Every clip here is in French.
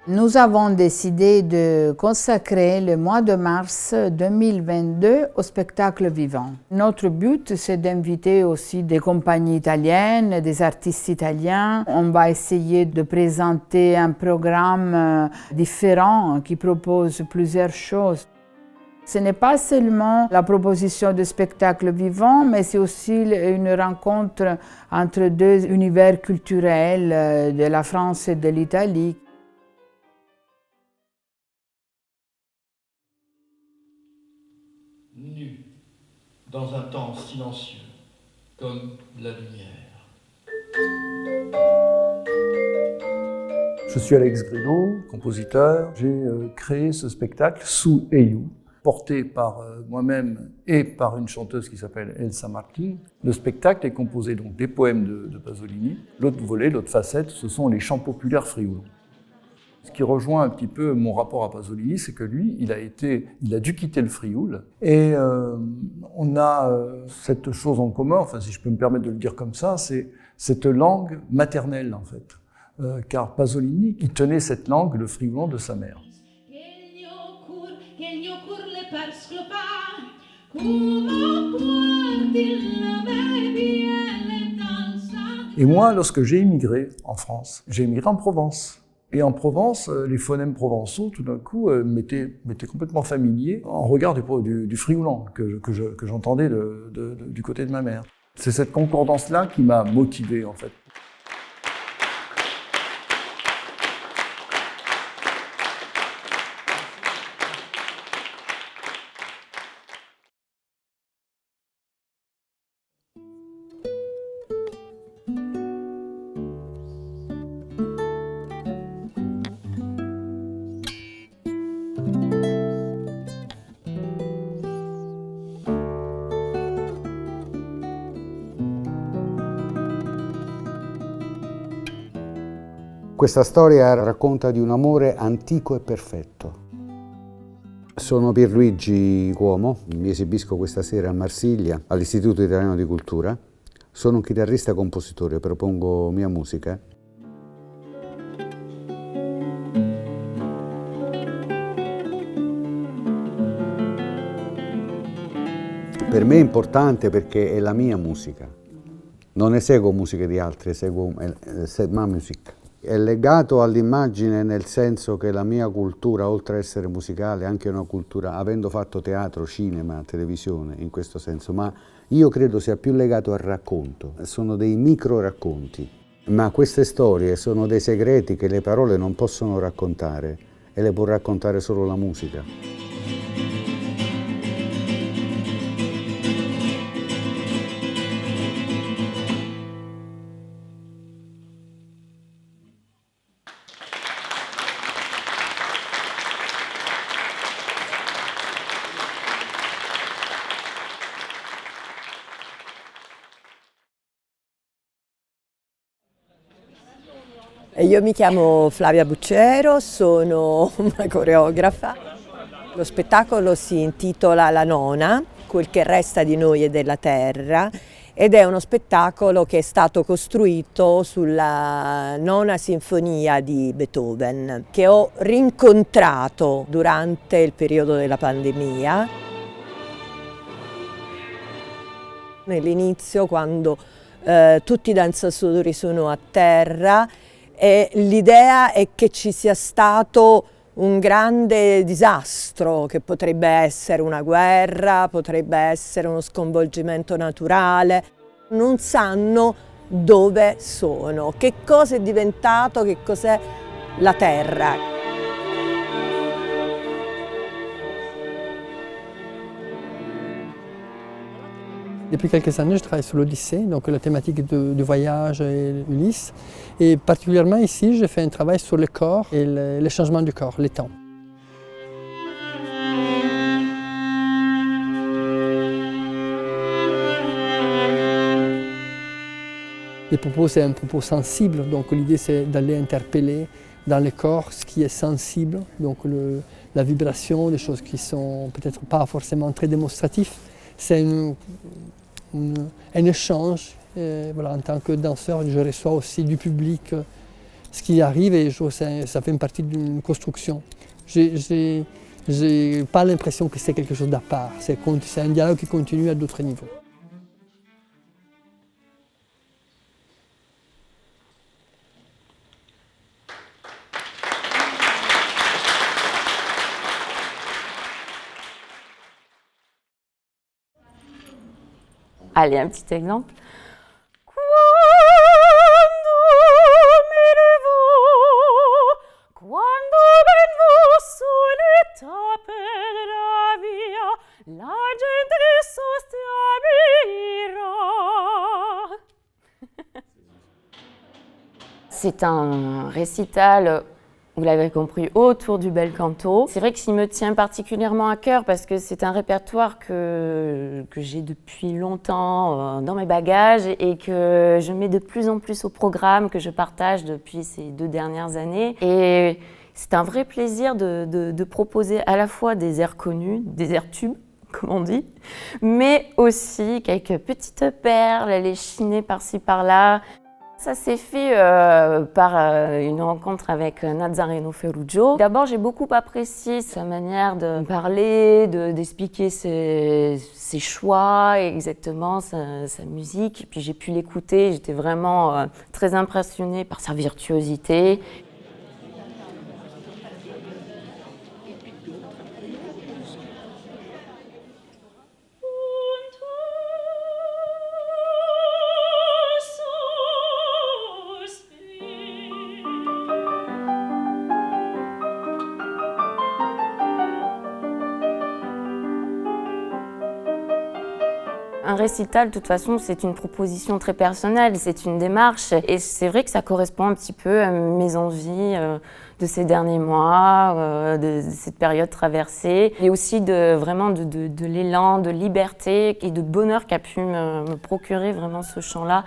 Nous avons décidé de consacrer le mois de mars 2022 au spectacle vivant. Notre but, c'est d'inviter aussi des compagnies italiennes, des artistes italiens. On va essayer de présenter un programme différent qui propose plusieurs choses. Ce n'est pas seulement la proposition de spectacle vivant, mais c'est aussi une rencontre entre deux univers culturels de la France et de l'Italie. Nu, dans un temps silencieux, comme la lumière. Je suis Alex Grino, compositeur. J'ai créé ce spectacle sous Eyu, porté par moi-même et par une chanteuse qui s'appelle Elsa Martin. Le spectacle est composé donc des poèmes de Pasolini. L'autre volet, l'autre facette, ce sont les chants populaires frioulants. Ce qui rejoint un petit peu mon rapport à Pasolini, c'est que lui, il a dû quitter le frioul. Et on a cette chose en commun, enfin si je peux me permettre de le dire comme ça, c'est cette langue maternelle en fait. Car Pasolini, il tenait cette langue, le frioulant, de sa mère. Et moi, lorsque j'ai immigré en France, j'ai immigré en Provence. Et en Provence, les phonèmes provençaux, tout d'un coup, m'étaient complètement familiers en regard du frioulant que j'entendais du côté de ma mère. C'est cette concordance-là qui m'a motivé, en fait. Questa storia racconta di un amore antico e perfetto. Sono Pierluigi Cuomo, mi esibisco questa sera a Marsiglia, all'Istituto Italiano di Cultura. Sono un chitarrista e compositore, propongo mia musica. Per me è importante perché è la mia musica. Non eseguo musiche di altri, eseguo ma music. È legato all'immagine nel senso che la mia cultura, oltre a essere musicale, è anche una cultura, avendo fatto teatro, cinema, televisione, in questo senso, ma io credo sia più legato al racconto. Sono dei micro racconti, ma queste storie sono dei segreti che le parole non possono raccontare e le può raccontare solo la musica. Io mi chiamo Flavia Bucero, sono una coreografa. Lo spettacolo si intitola La Nona, quel che resta di noi e della terra, ed è uno spettacolo che è stato costruito sulla nona sinfonia di Beethoven, che ho rincontrato durante il periodo della pandemia. Nell'inizio, quando tutti i danzatori sono a terra, e l'idea è che ci sia stato un grande disastro, che potrebbe essere una guerra, potrebbe essere uno sconvolgimento naturale. Non sanno dove sono, che cosa è diventato, che cos'è la terra. Depuis quelques années, je travaille sur l'Odyssée, donc la thématique du voyage et Ulysse. Et particulièrement ici, je fais un travail sur le corps et le changement du corps, les temps. Le propos, c'est un propos sensible, donc l'idée c'est d'aller interpeller dans le corps ce qui est sensible, donc la vibration, des choses qui sont peut-être pas forcément très démonstratifs. C'est un échange. Voilà, en tant que danseur, je reçois aussi du public ce qui arrive et ça fait une partie d'une construction. J'ai pas l'impression que c'est quelque chose d'à part, c'est un dialogue qui continue à d'autres niveaux. Allez, un petit exemple. Quando ben sulle tappe della via, la gente sostiabira. C'est un récital, vous l'avez compris, autour du bel canto. C'est vrai qu'il me tient particulièrement à cœur parce que c'est un répertoire que j'ai depuis longtemps dans mes bagages et que je mets de plus en plus au programme, que je partage depuis ces 2 dernières années. Et c'est un vrai plaisir de proposer à la fois des airs connus, des airs tubes, comme on dit, mais aussi quelques petites perles, les chiner par-ci par-là. Ça s'est fait par une rencontre avec Nazareno Ferruggio. D'abord, j'ai beaucoup apprécié sa manière de parler, d'expliquer ses choix, exactement sa musique. Et puis j'ai pu l'écouter, j'étais vraiment très impressionnée par sa virtuosité. Un récital, de toute façon, c'est une proposition très personnelle, c'est une démarche. Et c'est vrai que ça correspond un petit peu à mes envies de ces derniers mois, de cette période traversée. Et aussi vraiment de l'élan, de liberté et de bonheur qu'a pu me procurer vraiment ce chant-là.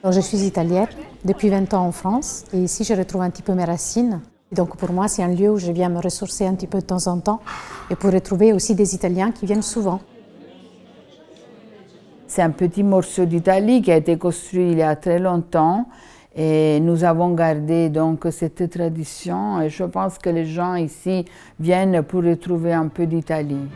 Alors, je suis italienne, depuis 20 ans en France, et ici je retrouve un petit peu mes racines. Donc pour moi, c'est un lieu où je viens me ressourcer un petit peu de temps en temps, et pour retrouver aussi des Italiens qui viennent souvent. C'est un petit morceau d'Italie qui a été construit il y a très longtemps, et nous avons gardé donc cette tradition, et je pense que les gens ici viennent pour retrouver un peu d'Italie.